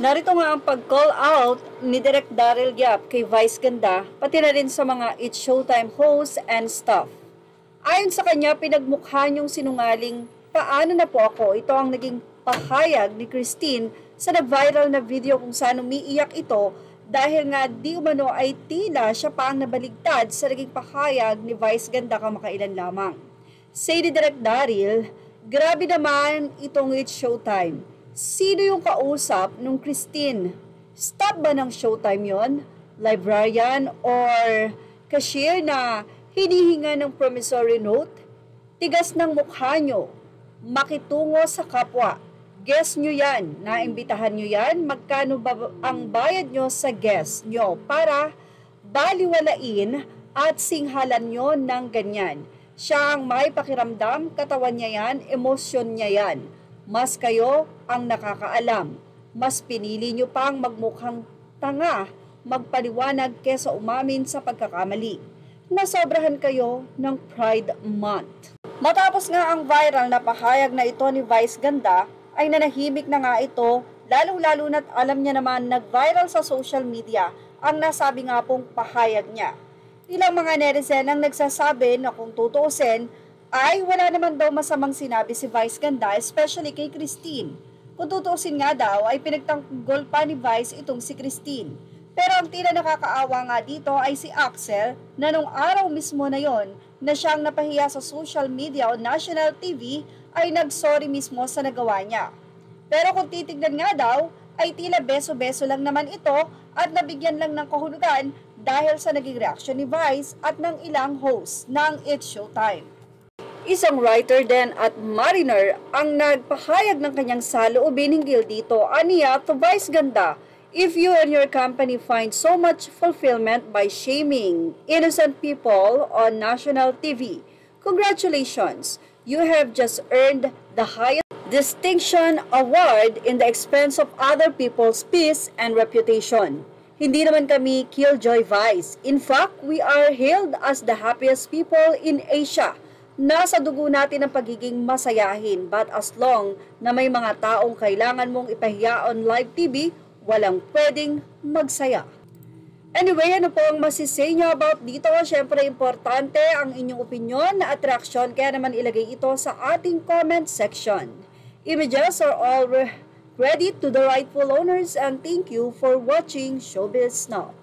Narito nga ang pag-call out ni Direk Daryl Yap kay Vice Ganda, pati na rin sa mga It's Showtime hosts and staff. Ayon sa kanya, pinagmukha niyong sinungaling, paano na po ako? Ito ang naging pahayag ni Christine sa nag-viral na video kung saan umiiyak ito dahil nga di umano ay tila siya pa ang nabaligtad sa naging pahayag ni Vice Ganda kamakailan lamang. Say ni Direk Daryl, grabe naman itong It's Showtime. Sino yung kausap nung Christine? Stop ba ng Showtime yon? Librarian or cashier na hinihinga ng promissory note? Tigas ng mukha nyo. Makitungo sa kapwa. Guess nyo yan. Naimbitahan nyo yan. Magkano ba ang bayad nyo sa guest nyo para baliwalain at singhalan nyo ng ganyan? Siya ang may pakiramdam, katawan niya yan, emosyon niya yan. Mas kayo ang nakakaalam. Mas pinili nyo pang magmukhang tanga, magpaliwanag kesa umamin sa pagkakamali. Nasobrahan kayo ng Pride Month. Matapos nga ang viral na pahayag na ito ni Vice Ganda, ay nanahimik na nga ito, lalong-lalo na't alam niya naman nag-viral sa social media ang nasabi nga pong pahayag niya. Ilang mga netizen ang nagsasabi na kung tutuusin, ay wala naman daw masamang sinabi si Vice Ganda, especially kay Christine. Kung tutuusin nga daw ay pinagtanggol pa ni Vice itong si Christine. Pero ang tila nakakaawa nga dito ay si Axel na nung araw mismo na yon na siyang napahiya sa social media o national TV ay nagsorry mismo sa nagawa niya. Pero kung titignan nga daw ay tila beso-beso lang naman ito at nabigyan lang ng kahulugan dahil sa naging reaksyon ni Vice at ng ilang hosts ng It's Showtime. Isang writer din at mariner ang nagpahayag ng kanyang saloobin hinggil dito. Aniya to Vice Ganda, if you and your company find so much fulfillment by shaming innocent people on national TV, congratulations! You have just earned the highest distinction award in the expense of other people's peace and reputation. Hindi naman kami Killjoy Vice. In fact, we are hailed as the happiest people in Asia. Nasa dugo natin ang pagiging masayahin, but as long na may mga taong kailangan mong ipahiya on live TV, walang pwedeng magsaya. Anyway, ano po ang masisay nyo about dito? Siyempre, importante ang inyong opinion na attraction, kaya naman ilagay ito sa ating comment section. Images are all ready to the rightful owners and thank you for watching Showbiz Now.